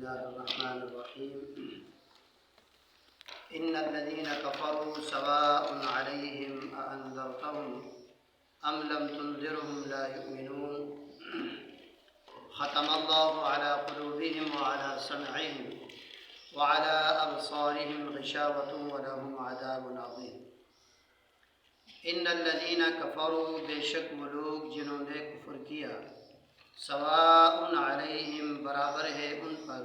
الله الرحمن الرحيم إن الذين كفروا سواء عليهم أأنذرتهم أم لم تنذرهم لا يؤمنون ختم الله على قلوبهم وعلى سمعهم وعلى أبصارهم غشاوة ولهم عذاب عظيم ان الذین کفروا بے شک وہ لوگ جنہوں نے کفر کیا سواء علیہم برابر ہے ان پر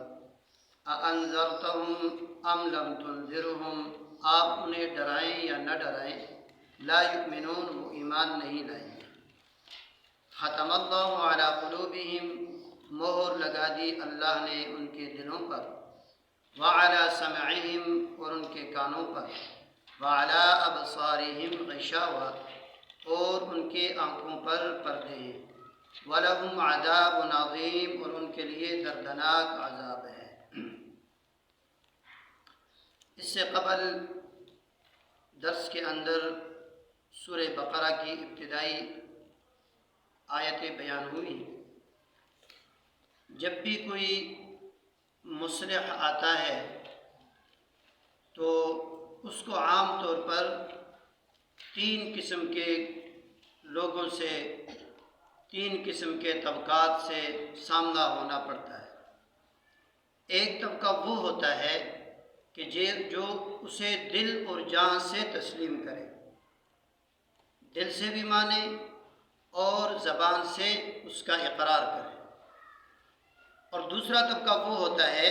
اانذرتہم ام لم تنذرہم آپ انہیں ڈرائیں یا نہ ڈرائیں لا یؤمنون وہ ایمان نہیں لائیں گے ختم اللہ علی قلوبہم مہر لگا دی اللہ نے ان کے دلوں پر وعلی سمعہم اور ان کے کانوں پر وعلی ابصارہم غشاوہ اور ان کے آنکھوں پر پردے ہیں وَلَهُمْ عَذَابٌ عَظِيمٌ اور ان کے لیے دردناک عذاب ہے۔ اس سے قبل درس کے اندر سورہ بقرہ کی ابتدائی آیتیں بیان ہوئی۔ جب بھی کوئی مصلح آتا ہے تو اس کو عام طور پر تین قسم کے لوگوں سے، تین قسم کے طبقات سے سامنا ہونا پڑتا ہے۔ ایک طبقہ وہ ہوتا ہے کہ جو اسے دل اور جان سے تسلیم کرے، دل سے بھی مانے اور زبان سے اس کا اقرار کرے، اور دوسرا طبقہ وہ ہوتا ہے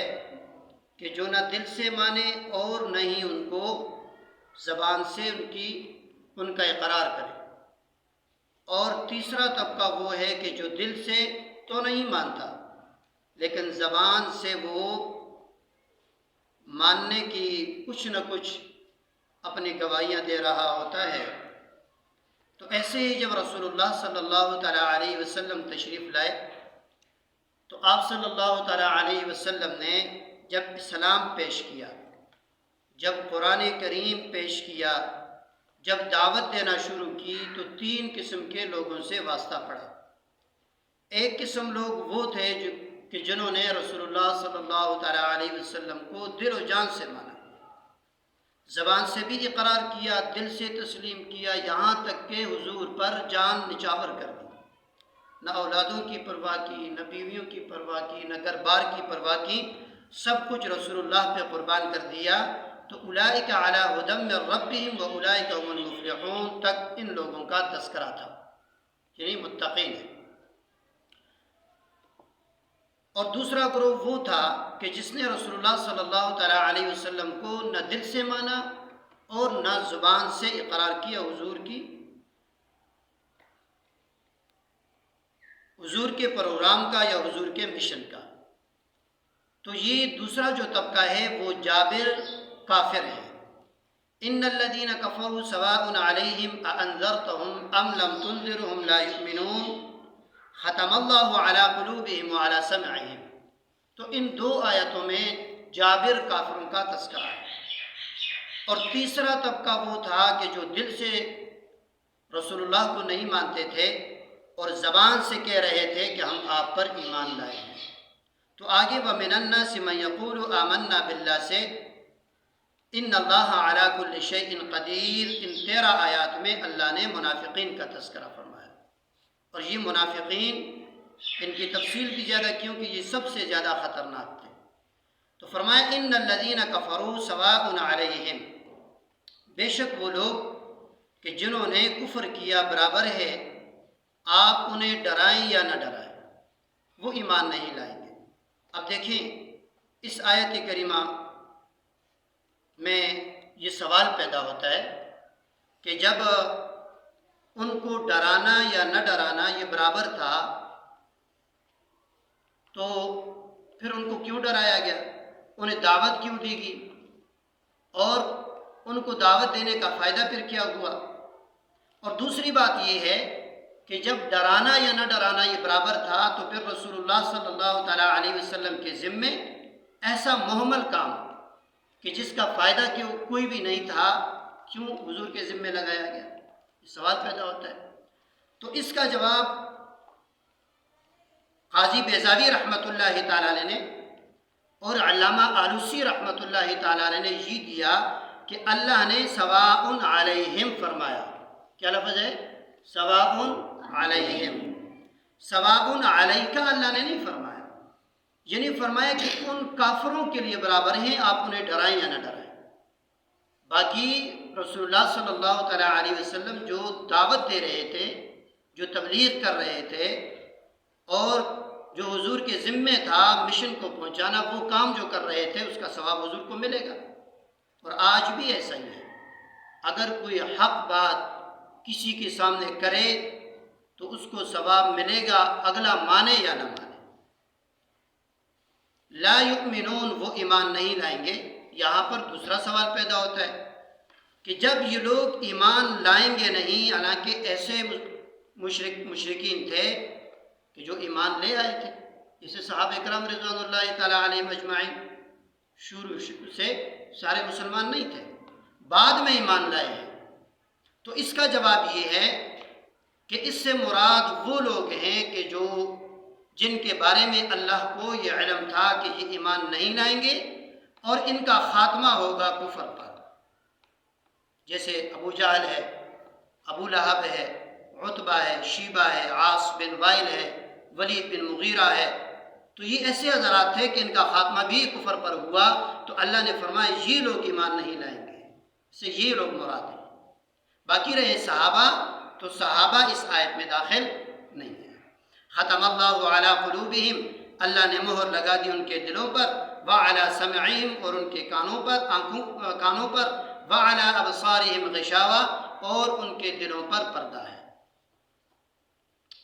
کہ جو نہ دل سے مانے اور نہ ہی ان کو زبان سے ان کا اقرار کرے، اور تیسرا طبقہ وہ ہے کہ جو دل سے تو نہیں مانتا لیکن زبان سے وہ ماننے کی کچھ نہ کچھ اپنی گواہیاں دے رہا ہوتا ہے۔ تو ایسے ہی جب رسول اللہ صلی اللہ تعالیٰ علیہ وسلم تشریف لائے تو آپ صلی اللہ تعالیٰ علیہ وسلم نے جب اسلام پیش کیا، جب قرآن کریم پیش کیا، جب دعوت دینا شروع کی تو تین قسم کے لوگوں سے واسطہ پڑا۔ ایک قسم لوگ وہ تھے کہ جنہوں نے رسول اللہ صلی اللہ تعالیٰ علیہ وسلم کو دل و جان سے مانا، زبان سے بھی اقرار کیا، دل سے تسلیم کیا، یہاں تک کہ حضور پر جان نچھاور کر دی، نہ اولادوں کی پرواہ کی، نہ بیویوں کی پرواہ کی، نہ گھر بار کی پرواہ کی، سب کچھ رسول اللہ پہ قربان کر دیا۔ تو اولئک علی ھدی من ربہم واولئک ھم المفلحون تک ان لوگوں کا تذکرہ تھا، یعنی متقین ہیں۔ اور دوسرا گروہ وہ تھا کہ جس نے رسول اللہ صلی اللہ تعالیٰ علیہ وسلم کو نہ دل سے مانا اور نہ زبان سے اقرار کیا حضور کے پروگرام کا یا حضور کے مشن کا۔ تو یہ دوسرا جو طبقہ ہے وہ جابر کافر ہے۔ ان الذین کفروا سواء علیہم اانذرتہم ام لم تنذرہم لا یؤمنون ختم اللہ علی قلوبہم وعلی سمعہم۔ تو ان دو آیتوں میں جابر کافروں کا تذکرہ ہے، اور تیسرا طبقہ وہ تھا کہ جو دل سے رسول اللہ کو نہیں مانتے تھے اور زبان سے کہہ رہے تھے کہ ہم آپ پر ایمان لائے ہیں۔ تو آگے وَمِنَ النَّاسِ مَن يَقُولُ آمَنَّا بِاللَّهِ سے ان اللہ علی کل شیء قدیر، ان 13 آیات میں اللہ نے منافقین کا تذکرہ فرمایا، اور یہ منافقین ان کی تفصیل بھی زیادہ کیونکہ یہ سب سے زیادہ خطرناک تھے۔ تو فرمایا ان الذین کفروا سواء علیہم، بے شک وہ لوگ کہ جنہوں نے کفر کیا برابر ہے، آپ انہیں ڈرائیں یا نہ ڈرائیں، وہ ایمان نہیں لائیں گے۔ اب دیکھیں اس آیت کریمہ میں یہ سوال پیدا ہوتا ہے کہ جب ان کو ڈرانا یا نہ ڈرانا یہ برابر تھا تو پھر ان کو کیوں ڈرایا گیا، انہیں دعوت کیوں دی گئی، اور ان کو دعوت دینے کا فائدہ پھر کیا ہوا؟ اور دوسری بات یہ ہے کہ جب ڈرانا یا نہ ڈرانا یہ برابر تھا تو پھر رسول اللہ صلی اللہ تعالیٰ علیہ وسلم کے ذمے ایسا محمل کام کہ جس کا فائدہ کوئی بھی نہیں تھا کیوں حضور کے ذمے لگایا گیا؟ یہ سوال پیدا ہوتا ہے۔ تو اس کا جواب قاضی بیضاوی رحمۃ اللہ تعالی علیہ نے اور علامہ آلوسی رحمۃ اللہ تعالیٰ علیہ نے یہ دیا کہ اللہ نے سواء علیہم فرمایا. کیا لفظ ہے؟ سواء علیہم. سواء علیک اللہ نے نہیں فرمایا. یہ نہیں فرمایا کہ ان کافروں کے لیے برابر ہیں، آپ انہیں ڈرائیں یا نہ ڈرائیں. باقی رسول اللہ صلی اللہ تعالیٰ علیہ وسلم جو دعوت دے رہے تھے، جو تبلیغ کر رہے تھے، اور جو حضور کے ذمے تھا مشن کو پہنچانا، وہ کام جو کر رہے تھے اس کا ثواب حضور کو ملے گا. اور آج بھی ایسا ہی ہے. اگر کوئی حق بات کسی کے سامنے کرے تو اس کو ثواب ملے گا، اگلا مانے یا نہ مانے. لا یؤمنون، وہ ایمان نہیں لائیں گے. یہاں پر دوسرا سوال پیدا ہوتا ہے کہ جب یہ لوگ ایمان لائیں گے نہیں، حالانکہ ایسے مشرکین تھے کہ جو ایمان لے آئے تھے، جیسے صحابہ کرام رضوان اللہ تعالیٰ علیہم اجمعین، شروع سے سارے مسلمان نہیں تھے، بعد میں ایمان لائے ہیں. تو اس کا جواب یہ ہے کہ اس سے مراد وہ لوگ ہیں کہ جن کے بارے میں اللہ کو یہ علم تھا کہ یہ ایمان نہیں لائیں گے اور ان کا خاتمہ ہوگا کفر پر. جیسے ابو جہل ہے، ابو لہب ہے، عتبہ ہے، شیبہ ہے، عاص بن وائل ہے، ولید بن مغیرہ ہے. تو یہ ایسے حضرات تھے کہ ان کا خاتمہ بھی کفر پر ہوا. تو اللہ نے فرمایا یہ لوگ ایمان نہیں لائیں گے، اس سے یہ لوگ مراد ہیں. باقی رہے صحابہ، تو صحابہ اس آیت میں داخل نہیں ہے. ختم اللہ علی قلوبہم، اللہ نے مہر لگا دی ان کے دلوں پر، وعلی سمعہم، اور ان کے کانوں پر، وعلی ابصارہم غشاوہ، اور ان کے دلوں پر پردہ ہے.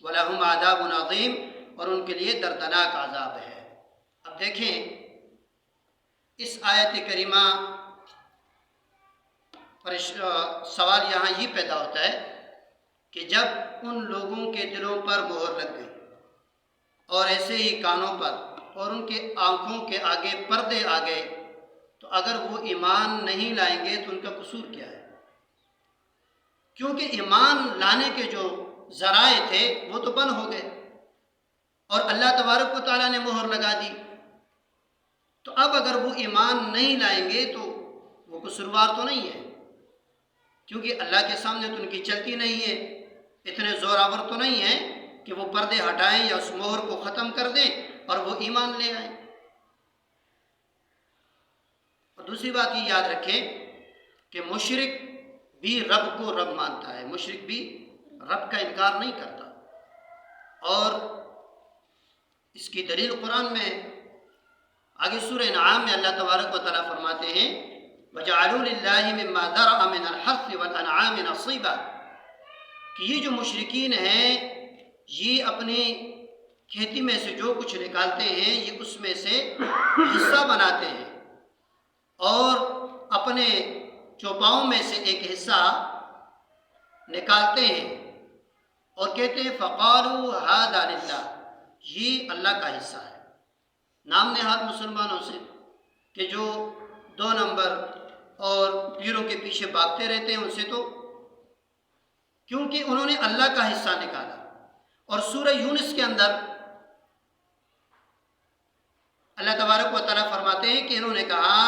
وَلَهُمْ عَذَابٌ عَظِيمٌ، اور ان کے لیے دردناک عذاب ہے. اب دیکھیں اس آیت کریمہ پر سوال یہاں یہ پیدا ہوتا ہے کہ جب ان لوگوں کے دلوں پر مہر لگ گئی اور ایسے ہی کانوں پر اور ان کے آنکھوں کے آگے پردے آ گئے، تو اگر وہ ایمان نہیں لائیں گے تو ان کا قصور کیا ہے؟ کیونکہ ایمان لانے کے جو ذرائع تھے وہ تو بند ہو گئے اور اللہ تبارک و تعالیٰ نے مہر لگا دی. تو اب اگر وہ ایمان نہیں لائیں گے تو وہ قصوروار تو نہیں ہے، کیونکہ اللہ کے سامنے تو ان کی چلتی نہیں ہے. اتنے زوراور تو نہیں ہیں کہ وہ پردے ہٹائیں یا اس مہر کو ختم کر دیں اور وہ ایمان لے آئیں. اور دوسری بات یہ یاد رکھیں کہ مشرک بھی رب کو رب مانتا ہے، مشرک بھی رب کا انکار نہیں کرتا. اور اس کی دلیل قرآن میں آگے سورہ انعام میں اللہ تبارک و تعالیٰ فرماتے ہیں وَجَعَلُوا لِلَّهِ مِمَّا ذَرَأَ مِنَ الْحَرْثِ وَالْأَنْعَامِ نَصِيبًا، کہ یہ جو مشرکین ہیں یہ اپنی کھیتی میں سے جو کچھ نکالتے ہیں یہ اس میں سے حصہ بناتے ہیں اور اپنے چوپاؤں میں سے ایک حصہ نکالتے ہیں اور کہتے ہیں فَقَالُوا هَذَا لِلَّهِ، یہ اللہ کا حصہ ہے. نام نہاد مسلمانوں سے کہ جو 2 نمبر اور پیروں کے پیچھے بھاگتے رہتے ہیں ان سے، تو کیونکہ انہوں نے اللہ کا حصہ نکالا. اور سورہ یونس کے اندر اللہ تبارک و تعالیٰ فرماتے ہیں کہ انہوں نے کہا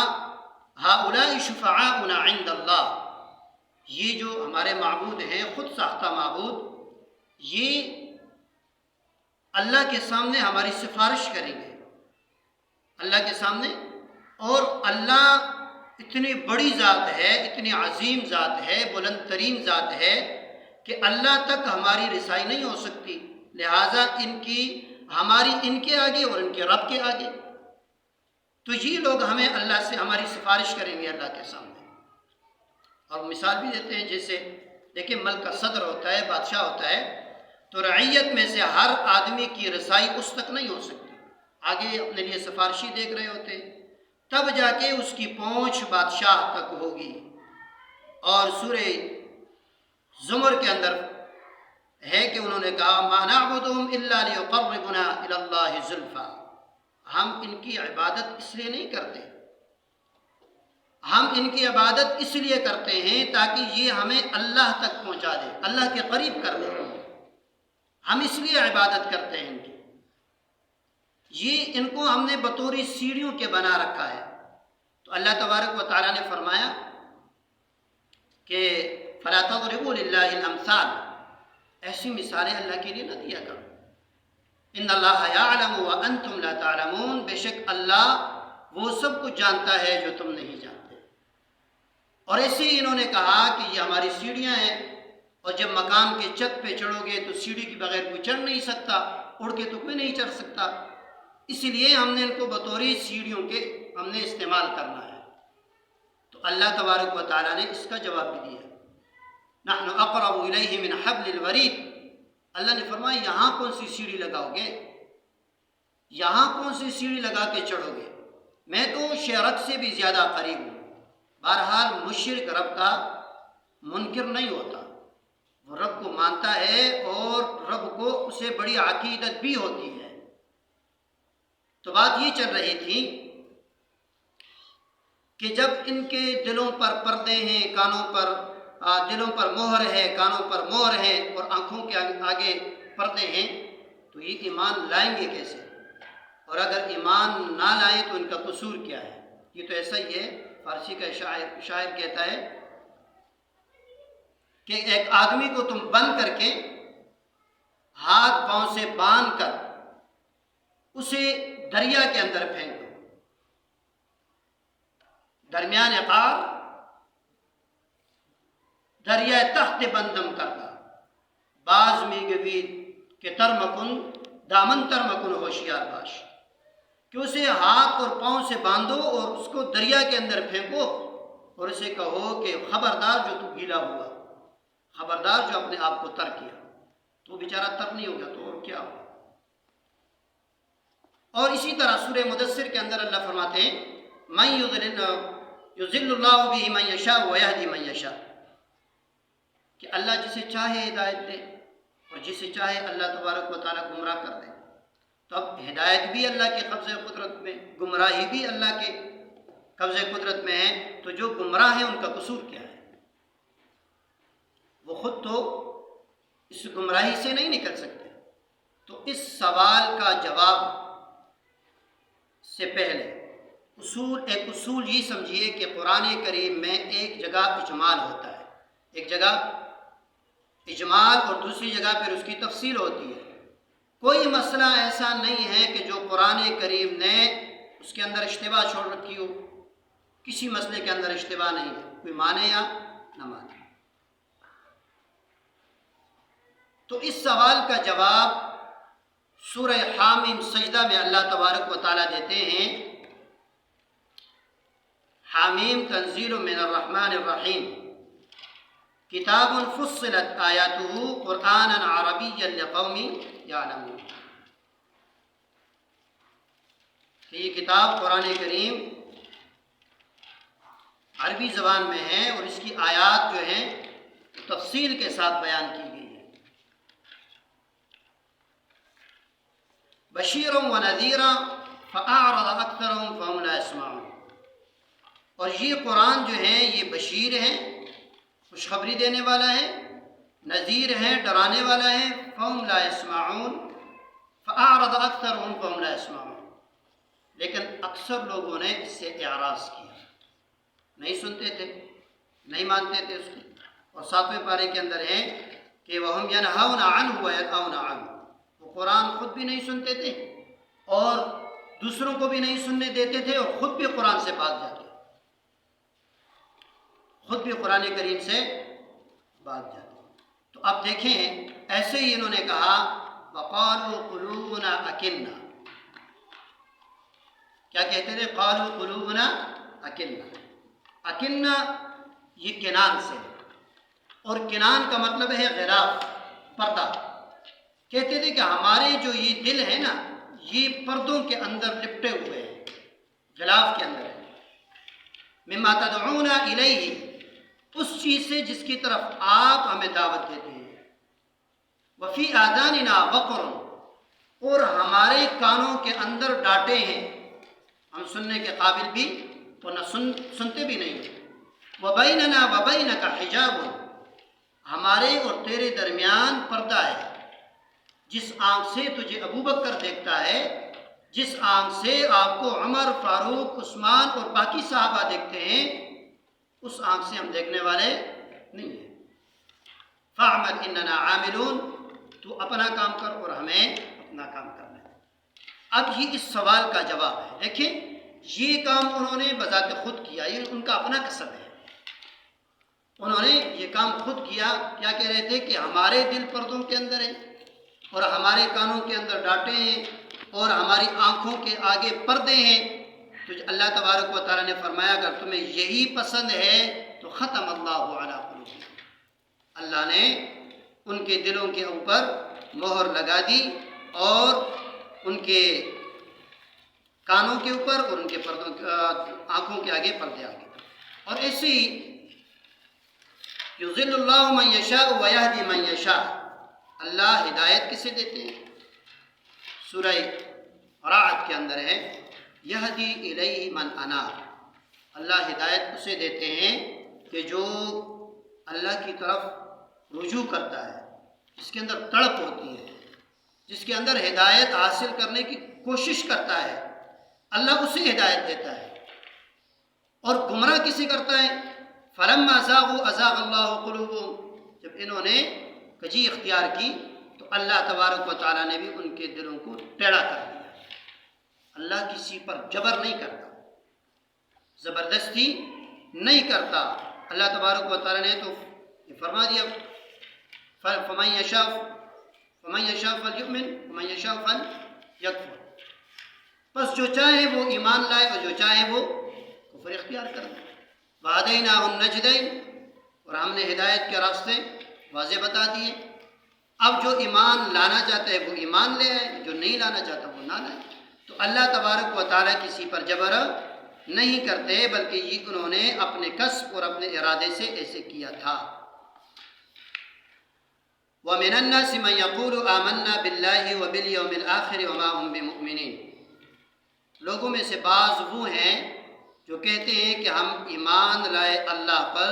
هؤلاء شفعاؤنا عند اللہ، یہ جو ہمارے معبود ہیں خود ساختہ معبود، یہ اللہ کے سامنے ہماری سفارش کریں گے اللہ کے سامنے. اور اللہ اتنی بڑی ذات ہے، اتنی عظیم ذات ہے، بلند ترین ذات ہے کہ اللہ تک ہماری رسائی نہیں ہو سکتی، لہٰذا ہماری ان کے آگے اور ان کے رب کے آگے. تو یہ لوگ ہمیں اللہ سے ہماری سفارش کریں گے اللہ کے سامنے. اور مثال بھی دیتے ہیں، جیسے دیکھیں ملک کا صدر ہوتا ہے، بادشاہ ہوتا ہے، تو رعیت میں سے ہر آدمی کی رسائی اس تک نہیں ہو سکتی، آگے اپنے لیے سفارشی دیکھ رہے ہوتے ہیں، تب جا کے اس کی پہنچ بادشاہ تک ہوگی. اور سورہ زمر کے اندر ہے کہ انہوں نے کہا ما نعبدهم الا ليقربونا الى الله زلفى، ہم ان کی عبادت اس لیے نہیں کرتے، ہم ان کی عبادت اس لیے کرتے ہیں تاکہ یہ ہمیں اللہ تک پہنچا دے، اللہ کے قریب کر دے، ہم اس لیے عبادت کرتے ہیں ان کی. یہ ان کو ہم نے بطور سیڑھیوں کے بنا رکھا ہے۔ تو اللہ تبارک و تعالیٰ نے فرمایا کہ فَلَا تَضْرِبُوا لِلَّهِ الْأَمْثَالَ، ایسی مثالیں اللہ کے لیے نہ دیا کرو۔ ان اللہ یعلم وانتم لا تعلمون، بے شک اللہ وہ سب کچھ جانتا ہے جو تم نہیں جانتے۔ اور ایسے ہی انہوں نے کہا کہ یہ ہماری سیڑھیاں ہیں، اور جب مکان کے چھت پہ چڑھو گے تو سیڑھی کے بغیر کوئی چڑھ نہیں سکتا، اڑ کے تو کوئی نہیں چڑھ سکتا، اسی لیے ہم نے ان کو بطور سیڑھیوں کے ہم نے استعمال کرنا ہے۔ تو اللہ تبارک و تعالیٰ نے اس کا جواب بھی دیا، نحن اقرب الیہ من حبل الورید۔ اللہ نے فرمایا یہاں کون سی سیڑھی لگاؤ گے، یہاں کون سی سیڑھی لگا کے چڑھو گے، میں تو شرک سے بھی زیادہ قریب ہوں۔ بہرحال مشرک رب کا منکر نہیں ہوتا، وہ رب کو مانتا ہے اور رب کو اسے بڑی عقیدت بھی ہوتی ہے۔ تو بات یہ چل رہی تھی کہ جب ان کے دلوں پر پردے ہیں، کانوں پر دلوں پر مہر ہے، کانوں پر مہر ہے، اور آنکھوں کے آگے پردے ہیں، تو یہ ایمان لائیں گے کیسے؟ اور اگر ایمان نہ لائیں تو ان کا قصور کیا ہے؟ یہ تو ایسا ہی ہے، فارسی کا شاعر کہتا ہے کہ ایک آدمی کو تم بند کر کے ہاتھ پاؤں سے باندھ کر اسے دریا کے اندر پھینک دو، درمیان قار دریا تخت بندم کرتا، باز می گوید کہ ترمکن دامن ترمکن ہوشیار باش، کہ اسے ہاتھ اور پاؤں سے باندھو اور اس کو دریا کے اندر پھینکو، اور اسے کہو کہ خبردار جو تو گیلا ہوا، خبردار جو اپنے آپ کو تر کیا، تو بیچارہ تر نہیں ہوگا تو اور کیا ہوگا۔ اور اسی طرح سورہ مدثر کے اندر اللہ فرماتے ہیں من یضل اللہ بہ من یشاء ویہدی من یشاء، کہ اللہ جسے چاہے ہدایت دے اور جسے چاہے اللہ تبارک و تعالیٰ گمراہ کر دے۔ تو اب ہدایت بھی اللہ کے قبضہ قدرت میں، گمراہی بھی اللہ کے قبضہ قدرت میں ہے، تو جو گمراہ ہیں ان کا قصور کیا ہے؟ وہ خود تو اس گمراہی سے نہیں نکل سکتے۔ تو اس سوال کا جواب سے پہلے ایک اصول یہ سمجھیے کہ قرآن کریم میں ایک جگہ اجمال ہوتا ہے، ایک جگہ اجمال اور دوسری جگہ پھر اس کی تفصیل ہوتی ہے۔ کوئی مسئلہ ایسا نہیں ہے کہ جو قرآن کریم نے اس کے اندر اشتباہ چھوڑ رکھی ہو، کسی مسئلے کے اندر اشتباہ نہیں ہے، کوئی مانے یا نہ مانے۔ تو اس سوال کا جواب سورہ حامیم سجدہ میں اللہ تبارک و تعالیٰ دیتے ہیں، حامیم تنزیل من الرحمن الرحیم، کتاب فصلت آیاتہ قرآنا عربیا لقوم یعلمون، کہ یہ کتاب قرآن کریم عربی زبان میں ہے اور اس کی آیات جو ہیں تفصیل کے ساتھ بیان کی گئی ہے۔ بشیرا ونذیرا فاعرض اکثرهم فهم لا يسمعون، اور یہ قرآن جو ہے یہ بشیر ہے، خوشخبری دینے والا ہے، نذیر ہے، ڈرانے والا ہے، فهم لا يسمعون فاعرض اکثرهم فهم لا يسمعون، لیکن اکثر لوگوں نے اس سے اعراض کیا، نہیں سنتے تھے، نہیں مانتے تھے اس کو۔ اور 7ویں پارے کے اندر ہے کہ وَهُمْ يَنْهَوْنَ عَنْهُ وَيَنْأَوْنَ عَنْهُ، وہ قرآن خود بھی نہیں سنتے تھے اور دوسروں کو بھی نہیں سننے دیتے تھے، اور خود بھی قرآن سے بھاگ جاتے، خود بھی قرآن کریم سے بھاگ جاتے۔ تو اب دیکھیں ایسے ہی انہوں نے کہا وَقَالُوا قُلُوبُنَا أَكِنَّا، کیا کہتے تھے؟ قَالُوا قُلُوبُنَا أَكِنَّا، اکنّا یہ کنان سے، اور کنان کا مطلب ہے غلاف، پردہ۔ کہتے تھے کہ ہمارے جو یہ دل ہے نا یہ پردوں کے اندر لپٹے ہوئے ہیں، غلاف کے اندر ہے، مما تدعونا الیہ، اس چیز سے جس کی طرف آپ ہمیں دعوت دیتے ہیں، وفی آذاننا وقر، اور ہمارے کانوں کے اندر ڈانٹے ہیں، ہم سننے کے قابل بھی اور نہ سنتے بھی نہیں، وبیننا وبینک حجاب، ہمارے اور تیرے درمیان پردہ ہے، جس آنکھ سے تجھے ابو بکر دیکھتا ہے، جس آنکھ سے آپ کو عمر، فاروق، عثمان اور باقی صحابہ دیکھتے ہیں، اس آنکھ سے ہم دیکھنے والے نہیں ہیں۔ فَاعْمَلْ إِنَّنَا عَامِلُونَ، تو اپنا کام کر اور ہمیں اپنا کام کرنا ہے۔ اب یہ اس سوال کا جواب ہے۔ دیکھیں، یہ کام انہوں نے بذات خود کیا، یہ ان کا اپنا کسب ہے۔ انہوں نے یہ کام خود کیا۔ کیا کہہ رہے تھے کہ ہمارے دل پردوں کے اندر ہیں اور ہمارے کانوں کے اندر ڈانٹے ہیں اور ہماری آنکھوں کے آگے پردے ہیں۔ تو اللہ تبارک و تعالیٰ نے فرمایا اگر تمہیں یہی پسند ہے تو ختم اللہ علی قلوبہم، اللہ نے ان کے دلوں کے اوپر مہر لگا دی اور ان کے کانوں کے اوپر اور ان کے آنکھوں کے آگے پردے آ گئے۔ اور ایسے ہی یضل اللہ من یشاء ویہدی من یشاء، اللہ ہدایت کسے دیتے ہیں؟ سورہ رعد کے اندر ہے یہدی الیہ من اناب، اللہ ہدایت اسے دیتے ہیں کہ جو اللہ کی طرف رجوع کرتا ہے، جس کے اندر تڑپ ہوتی ہے، جس کے اندر ہدایت حاصل کرنے کی کوشش کرتا ہے، اللہ اسے ہدایت دیتا ہے۔ اور گمراہ کسے کرتا ہے؟ فَلَمَّا زَاغُوا أَزَاغَ اللَّهُ قُلُوبَهُمْ، جب انہوں نے کجی اختیار کی تو اللہ تبارک و تعالیٰ نے بھی ان کے دلوں کو ٹیڑھا کر دیا۔ اللہ کسی پر جبر نہیں کرتا، زبردستی نہیں کرتا۔ اللہ تبارک و تعالیٰ نے تو یہ فرما دیا فَمَن يَشَاء فَلْيُؤْمِنْ وَمَن يَشَاء فَلْيَكْفُرْ، بس جو چاہے وہ ایمان لائے اور جو چاہے وہ کفر اختیار کر دے۔ وَهَدَيْنَاهُ النَّجْدَيْنِ، اور ہم نے ہدایت کے راستے واضح بتا دیے۔ اب جو ایمان لانا چاہتا ہے وہ ایمان لے آئے، جو نہیں لانا چاہتا وہ نہ لائے۔ تو اللہ تبارک و تعالیٰ کسی پر جبر نہیں کرتے، بلکہ یہ انہوں نے اپنے کسب اور اپنے ارادے سے ایسے کیا تھا۔ وَمِنَ النَّاسِ مَن يَقُولُ آمَنَّا بِاللَّهِ وَبِالْيَوْمِ الْآخِرِ وَمَا هُمْ بِمُؤْمِنِينَ، لوگوں میں سے بعض وہ ہیں جو کہتے ہیں کہ ہم ایمان لائے اللہ پر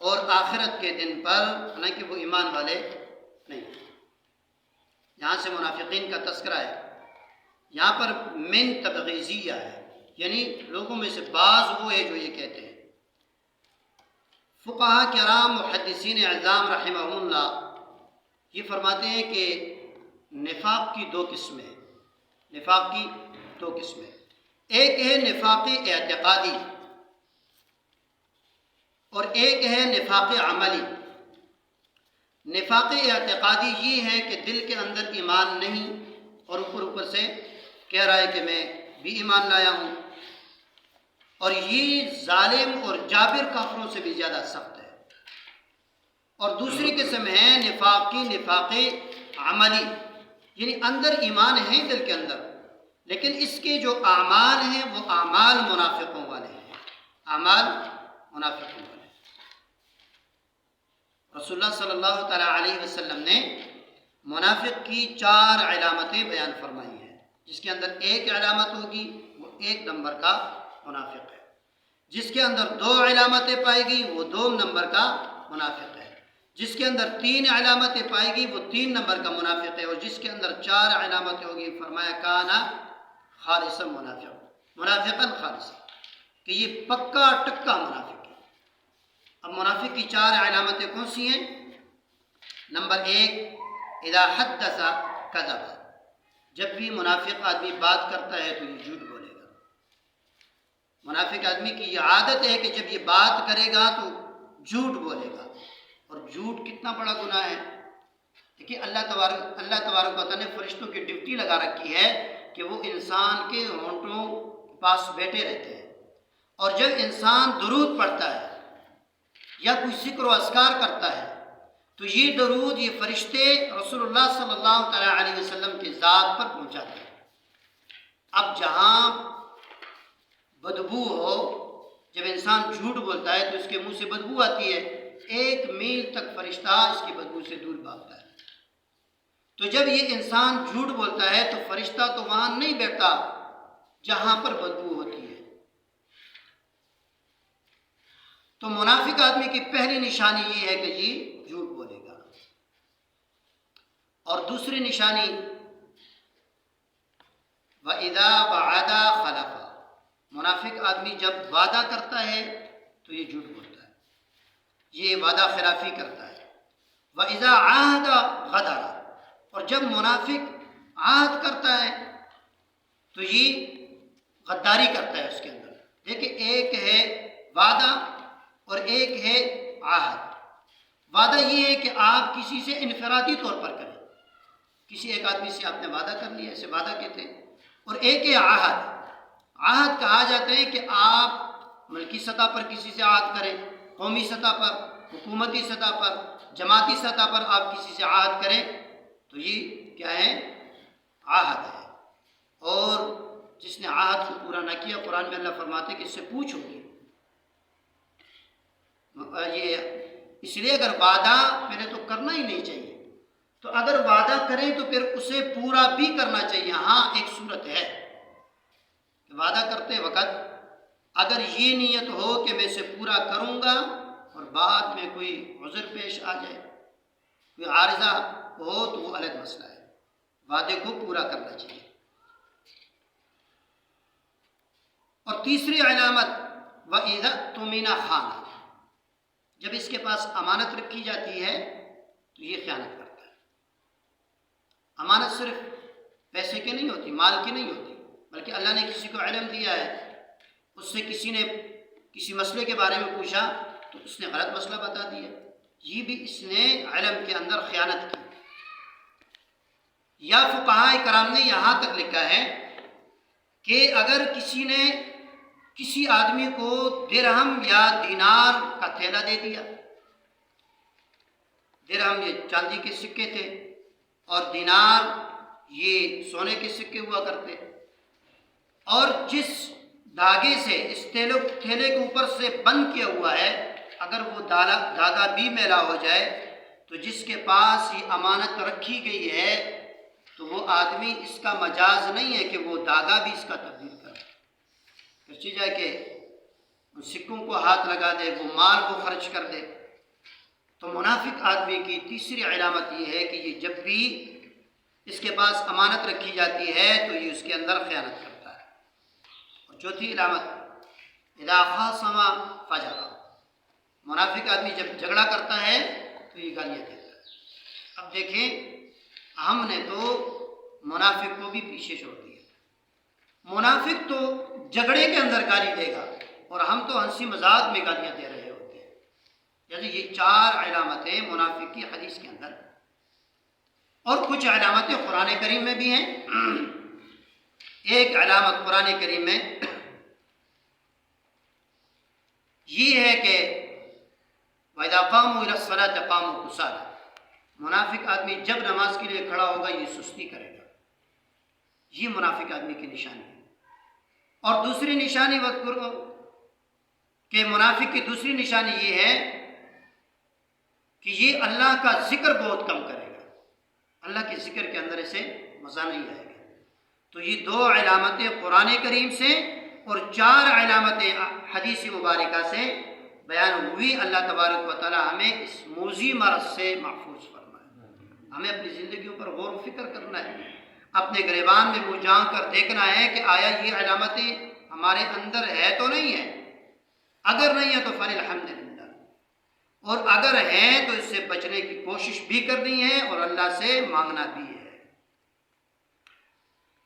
اور آخرت کے دن پر، حالانکہ وہ ایمان والے نہیں۔ یہاں سے منافقین کا تذکرہ ہے، یہاں پر من تبغیضیہ ہے، یعنی لوگوں میں سے بعض وہ ہے جو یہ کہتے ہیں۔ فقہاء کرام محدثین اعظام رحمہم اللہ یہ فرماتے ہیں کہ نفاق کی دو قسمیں ہیں، نفاق کی دو قسمیں، ایک ہے نفاق اعتقادی اور ایک ہے نفاق عملی۔ نفاق اعتقادی یہ ہے کہ دل کے اندر ایمان نہیں اور اوپر سے کہہ رہا ہے کہ میں بھی ایمان لایا ہوں، اور یہ ظالم اور جابر کافروں سے بھی زیادہ سخت ہے۔ اور دوسری قسم ہے نفاق عملی، یعنی اندر ایمان ہے دل کے اندر، لیکن اس کے جو اعمال ہیں وہ اعمال منافقوں والے ہیں، اعمال منافقوں والے ہیں۔ رسول اللہ صلی اللہ تعالیٰ علیہ وسلم نے منافق کی 4 علامتیں بیان فرمائی ہیں، جس کے اندر ایک علامت ہوگی وہ 1 نمبر کا منافق ہے، جس کے اندر 2 علامتیں پائی گئی وہ 2 نمبر کا منافق ہے، جس کے اندر 3 علامتیں پائی گئی وہ 3 نمبر کا منافق ہے، اور جس کے اندر 4 علامتیں ہوگی فرمایا کانا خالصا منافقا خالصا، کہ یہ پکا ٹکا منافق ہے۔ اب منافق کی 4 علامتیں کون سی ہیں؟ نمبر 1، اذا حدث کذب، جب بھی منافق آدمی بات کرتا ہے تو یہ جھوٹ بولے گا۔ منافق آدمی کی یہ عادت ہے کہ جب یہ بات کرے گا تو جھوٹ بولے گا، اور جھوٹ کتنا بڑا گناہ ہے۔ دیکھیے اللہ تبارک و تعالیٰ نے فرشتوں کی ڈیوٹی لگا رکھی ہے کہ وہ انسان کے ہونٹوں کے پاس بیٹھے رہتے ہیں، اور جب انسان درود پڑھتا ہے یا کوئی ذکر و اذکار کرتا ہے تو یہ درود یہ فرشتے رسول اللہ صلی اللہ تعالیٰ علیہ وسلم کے ذات پر پہنچاتے ہیں۔ اب جہاں بدبو ہو، جب انسان جھوٹ بولتا ہے تو اس کے منہ سے بدبو آتی ہے، 1 میل تک فرشتہ اس کی بدبو سے دور بھاگتا ہے۔ تو جب یہ انسان جھوٹ بولتا ہے تو فرشتہ تو وہاں نہیں بیٹھتا جہاں پر بدبو ہوتی ہے۔ تو منافق آدمی کی پہلی نشانی یہ ہے کہ یہ جھوٹ بولے گا، اور دوسری نشانی وَإِذَا وَعَدَ خَلَفَ، منافق آدمی جب وعدہ کرتا ہے تو یہ جھوٹ بولتا ہے، یہ وعدہ خلافی کرتا ہے۔ وَإِذَا عَاهَدَ غَدَرَ، اور جب منافق عہد کرتا ہے تو یہ غداری کرتا ہے اس کے اندر۔ دیکھیں، ایک ہے وعدہ اور ایک ہے عہد۔ وعدہ یہ ہے کہ آپ کسی سے انفرادی طور پر کریں، کسی ایک آدمی سے آپ نے وعدہ کر لیا، اسے وعدہ کہتے ہیں۔ اور ایک ہے عہد۔ عہد کہا جاتا ہے کہ آپ ملکی سطح پر کسی سے عہد کریں، قومی سطح پر، حکومتی سطح پر، جماعتی سطح پر آپ کسی سے عہد کریں تو یہ کیا ہے؟ عہد ہے۔ اور جس نے عہد کو پورا نہ کیا، قرآن میں اللہ فرماتے کہ اس سے پوچھ ہوگی۔ یہ اس لیے اگر وعدہ پہلے تو کرنا ہی نہیں چاہیے، تو اگر وعدہ کریں تو پھر اسے پورا بھی کرنا چاہیے۔ ہاں، ایک صورت ہے کہ وعدہ کرتے وقت اگر یہ نیت ہو کہ میں اسے پورا کروں گا اور بعد میں کوئی عذر پیش آ جائے، کوئی عارضہ ہو، تو وہ الگ مسئلہ ہے، وعدے کو پورا کرنا چاہیے۔ اور تیسری علامت وَإِذَا اؤْتُمِنَ خَانَ، جب اس کے پاس امانت رکھی جاتی ہے تو یہ خیانت کرتا ہے۔ امانت صرف پیسے کی نہیں ہوتی، مال کی نہیں ہوتی، بلکہ اللہ نے کسی کو علم دیا ہے، اس سے کسی نے کسی مسئلے کے بارے میں پوچھا تو اس نے غلط مسئلہ بتا دیا، یہ بھی اس نے علم کے اندر خیانت کی۔ یا فقہاء کرام نے یہاں تک لکھا ہے کہ اگر کسی نے کسی آدمی کو درہم یا دینار کا تھیلہ دے دیا، درہم یہ چاندی کے سکے تھے اور دینار یہ سونے کے سکے ہوا کرتے، اور جس دھاگے سے اس تھیلے کے اوپر سے بند کیا ہوا ہے اگر وہ دھاگا بھی میلا ہو جائے تو جس کے پاس یہ امانت رکھی گئی ہے تو وہ آدمی اس کا مجاز نہیں ہے کہ وہ دھاگا بھی اس کا تبدیل کرے، پھر جائے کہ ان سکوں کو ہاتھ لگا دے، وہ مال کو خرچ کر دے۔ تو منافق آدمی کی تیسری علامت یہ ہے کہ یہ جب بھی اس کے پاس امانت رکھی جاتی ہے تو یہ اس کے اندر خیانت کرتا ہے۔ اور چوتھی علامت اذا خاصم فجر، منافق آدمی جب جھگڑا کرتا ہے تو یہ گالیاں دیتا ہے۔ اب دیکھیں، ہم نے تو منافق کو بھی پیچھے چھوڑ دیا۔ منافق تو جھگڑے کے اندر گالی دے گا اور ہم تو ہنسی مذاق میں گالیاں دے رہے ہوتے ہیں۔ یعنی یہ 4 علامتیں منافق کی حدیث کے اندر، اور کچھ علامتیں قرآن کریم میں بھی ہیں۔ ایک علامت قرآن کریم میں یہ ہے کہ وَإِذَا قَامُوا إِلَى الصَّلَاةِ قَامُوا كُسَالَىٰ، منافق آدمی جب نماز کے لیے کھڑا ہوگا یہ سستی کرے گا، یہ منافق آدمی کی نشانی ہے۔ اور دوسری نشانی کہ منافق کی دوسری نشانی یہ ہے کہ یہ اللہ کا ذکر بہت کم کرے گا، اللہ کے ذکر کے اندر اسے مزہ نہیں آئے گا۔ تو یہ 2 علامتیں قرآن کریم سے اور 4 علامتیں حدیث مبارکہ سے بیان ہوئی۔ اللہ تبارک و تعالی ہمیں اس موذی مرض سے محفوظ فرمائے۔ ہمیں اپنی زندگیوں پر غور و فکر کرنا ہے، اپنے گریبان میں منہ جھانک کر دیکھنا ہے کہ آیا یہ علامتیں ہمارے اندر ہے تو نہیں ہے۔ اگر نہیں ہے تو فَلِلْحَمْدُلِلَّہ، اور اگر ہیں تو اس سے بچنے کی کوشش بھی کرنی ہے اور اللہ سے مانگنا بھی ہے۔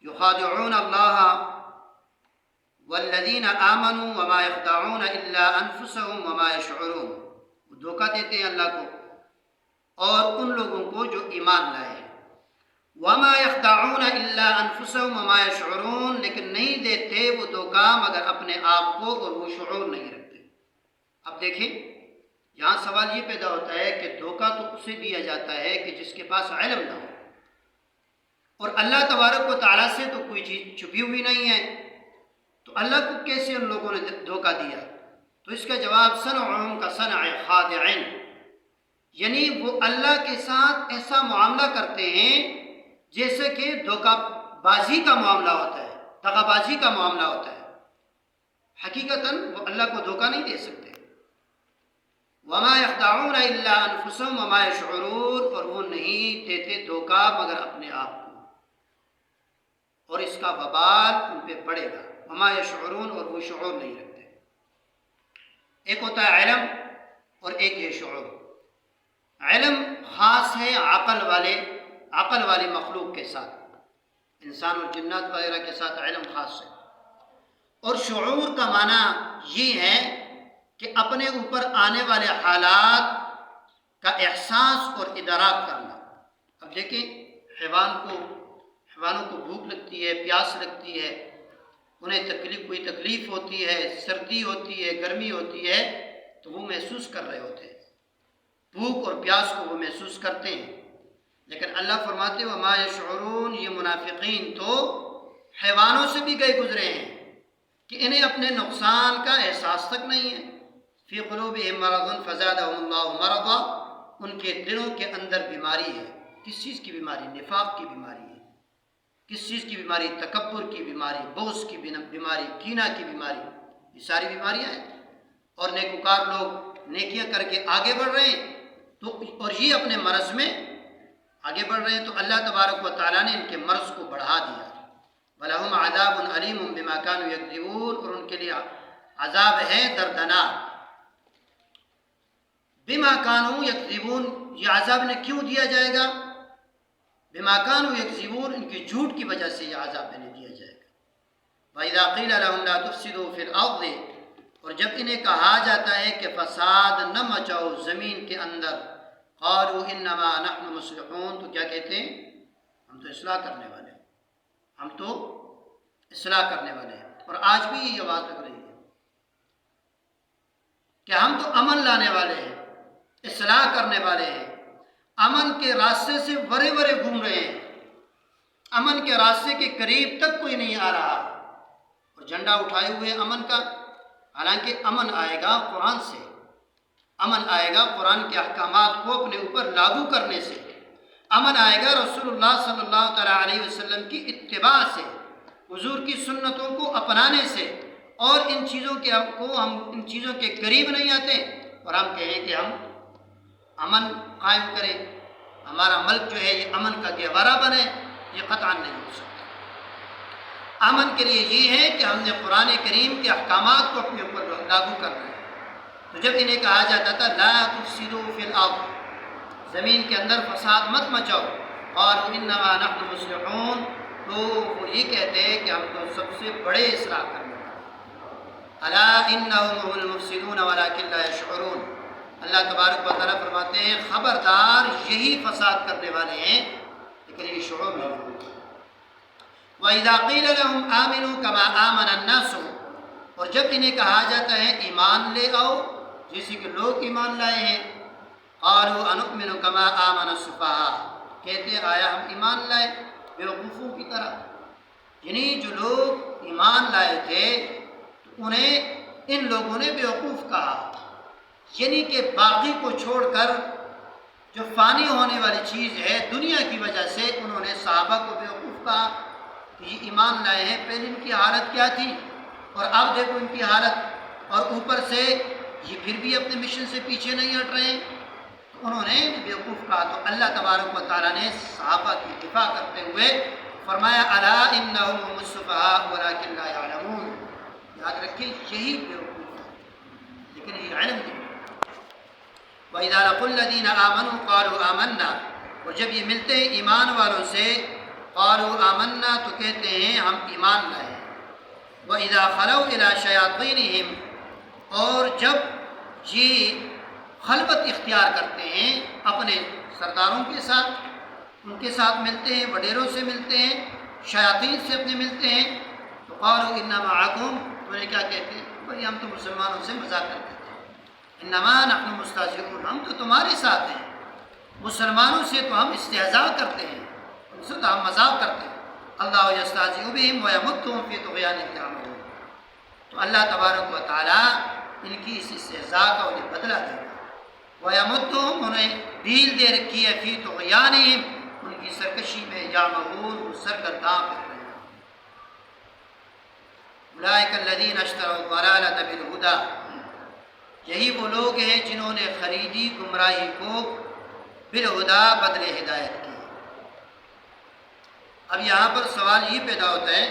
يخادعون الله والذین آمنوا وما يخدعون الا انفسهم وما يشعرون، وہ دھوکہ دیتے ہیں اللہ کو اور ان لوگوں کو جو ایمان لائے ہیں۔ وما يخدعون الا انفسهم وما يشعرون، لیکن نہیں دیتے وہ دھوکہ مگر اپنے آپ کو، اور وہ شعور نہیں رکھتے۔ اب دیکھیں، یہاں سوال یہ پیدا ہوتا ہے کہ دھوکہ تو اسے دیا جاتا ہے کہ جس کے پاس علم نہ ہو، اور اللہ تبارک و تعالیٰ سے تو کوئی چیز چھپی ہوئی نہیں ہے، تو اللہ کو کیسے ان لوگوں نے دھوکہ دیا؟ تو اس کا جواب صنعهم كصنع خادعین، یعنی وہ اللہ کے ساتھ ایسا معاملہ کرتے ہیں جیسے کہ دھوکہ بازی کا معاملہ ہوتا ہے، دغا بازی کا معاملہ ہوتا ہے۔ حقیقتاً وہ اللہ کو دھوکہ نہیں دے سکتے۔ وما يخدعون الا انفسهم وما يشعرون، اور وہ نہیں دیتے دھوکہ مگر اپنے آپ کو۔ اور اس کا وبال ان پہ پڑے گا. وما یشعرون، اور وہ شعور نہیں رکھتے. ایک ہوتا ہے علم اور ایک ہے شعور. علم خاص ہے عقل والی مخلوق کے ساتھ، انسان اور جنات وغیرہ کے ساتھ علم خاص ہے. اور شعور کا معنی یہ ہے کہ اپنے اوپر آنے والے حالات کا احساس اور ادراک کرنا. اب دیکھیں حیوانوں کو بھوک لگتی ہے، پیاس لگتی ہے، انہیں کوئی تکلیف ہوتی ہے، سردی ہوتی ہے، گرمی ہوتی ہے، تو وہ محسوس کر رہے ہوتے ہیں. بھوک اور پیاس کو وہ محسوس کرتے ہیں. لیکن اللہ فرماتے وما یشعرون، یہ منافقین تو حیوانوں سے بھی گئے گزرے ہیں کہ انہیں اپنے نقصان کا احساس تک نہیں ہے. فی قلوبہم مرض فزادہم اللہ مرضا، ان کے دلوں کے اندر بیماری ہے. کس چیز کی بیماری؟ نفاق کی بیماری ہے. کس چیز کی بیماری؟ تکبر کی بیماری، بغض کی بیماری، کینہ کی بیماری. یہ ساری بیماریاں ہیں. اور نیکوکار لوگ نیکیاں کر کے آگے بڑھ رہے ہیں اور یہ اپنے مرض میں آگے بڑھ رہے ہیں، تو اللہ تبارک و تعالیٰ نے ان کے مرض کو بڑھا دیا. وَلَهُمْ عَذَابٌ أَلِيمٌ بِمَا كَانُوا يَكْذِبُونَ، اور ان کے لیے عذاب ہے دردناک. بِمَا كَانُوا يَكْذِبُونَ، یہ عذاب انہیں کیوں دیا جائے گا؟ بِمَا كَانُوا يَكْذِبُونَ، ان کی جھوٹ کی وجہ سے یہ عذاب انہیں دیا جائے گا. وَإِذَا قِيلَ لَهُمْ لَا تُفْسِدُوا فِي الْأَرْضِ، اور جب انہیں کہا جاتا ہے کہ فساد نہ مچاؤ زمین کے اندر، قالوا انما نحن مصلحون، تو کیا کہتے ہیں؟ ہم تو اصلاح کرنے والے ہیں، ہم تو اصلاح کرنے والے ہیں. اور آج بھی یہ بات لگ رہی ہے کہ ہم تو امن لانے والے ہیں، اصلاح کرنے والے ہیں. امن کے راستے سے ورے گھوم رہے ہیں، امن کے راستے کے قریب تک کوئی نہیں آ رہا، اور جھنڈا اٹھائے ہوئے امن کا. حالانکہ امن آئے گا قرآن سے، امن آئے گا قرآن کے احکامات کو اپنے اوپر لاگو کرنے سے، امن آئے گا رسول اللہ صلی اللہ تعالیٰ علیہ وسلم کی اتباع سے، حضور کی سنتوں کو اپنانے سے. اور ان چیزوں کے قریب نہیں آتے اور ہم کہیں کہ ہم امن قائم کریں، ہمارا ملک جو ہے یہ امن کا گہوارہ بنے، یہ قطعاً نہیں ہو سکتا. امن کے لیے یہ ہے کہ ہم نے قرآن کریم کے احکامات کو اپنے اوپر لاگو کرنا ہے. تو جب انہیں کہا جاتا تھا لا تفسدوا فی الارض، زمین کے اندر فساد مت مچاؤ، قالوا انما نحن مصلحون، تو وہ یہ کہتے ہیں کہ ہم تو سب سے بڑے اصلاح کرنے والے ہیں. الا انهم هم المفسدون ولكن لا يشعرون، اللہ تبارک و تعالیٰ فرماتے ہیں خبردار یہی فساد کرنے والے ہیں لیکن یہ شعور نہیں ہوتا. وَإِذَا قِيلَ لَهُمْ آمِنُوا كَمَا آمَنَ النَّاسُ، اور جب انہیں کہا جاتا ہے ایمان لے آؤ جیسے کہ لوگ ایمان لائے ہیں، قَالُوا أَنُؤْمِنُ كَمَا آمَنَ السُّفَهَاءُ، کہتے ہیں آیا ہم ایمان لائے بیوقوفوں کی طرح. یعنی جو لوگ ایمان لائے تھے انہیں ان لوگوں نے بیوقوف کہا، یعنی کہ باقی کو چھوڑ کر جو فانی ہونے والی چیز ہے دنیا کی وجہ سے انہوں نے صحابہ کو بیوقوف کہا کہ یہ ایمان لائے ہیں. پہلے ان کی حالت کیا تھی اور اب دیکھو ان کی حالت، اور اوپر سے یہ پھر بھی اپنے مشن سے پیچھے نہیں ہٹ رہے ہیں، تو انہوں نے بیوقوف کہا. تو اللہ تبارک و تعالیٰ نے صحابہ کی دفاع کرتے ہوئے فرمایا الا انہم هم السفہاء ولکن لا یعلمون، یاد رکھیں یہی بیوقوف ہے لیکن یہ علم نہیں. وَإِذَا لَقُوا الَّذِينَ آمَنُوا قَالُوا آمَنَّا، اور جب یہ ملتے ہیں ایمان والوں سے قَالُوا آمَنَّا، تو کہتے ہیں ہم ایمان لائے ہیں. وَإِذَا خَلَوْا إِلَىٰ شَيَاطِينِهِمْ، اور جب یہ خلوت اختیار کرتے ہیں اپنے سرداروں کے ساتھ، ان کے ساتھ ملتے ہیں، وڈیروں سے ملتے ہیں، شیاطین سے اپنے ملتے ہیں، تو قَالُوا إِنَّا مَعَكُمْ، تو انہیں کیا کہتے ہیں؟ بھائی ہم تو مسلمانوں سے مذاق کرتے ہیں، انما نحن مستہزئون، ہم تو تمہارے ساتھ ہیں، مسلمانوں سے تو ہم استہزاء کرتے ہیں، ان سے تو ہم مذاق کرتے ہیں. اللہ یستہزئ بہم ویمدھم فی طغیانہم یعمہون، تو اللہ تبارک و تعالیٰ ان کی اس استہزاء کا انہیں بدلہ دے گا. ویمدھم، انہیں ڈھیل دے رکھی ہے، فی طغیانہم، ان کی سرکشی میں، یعمہون، وہ سرگرداں کر رہے ہیں. اولئک الذین اشتروا الضلالۃ بالہدی، یہی وہ لوگ ہیں جنہوں نے خریدی گمراہی کو بالہدی، بدلے ہدایت کی. اب یہاں پر سوال یہ پیدا ہوتا ہے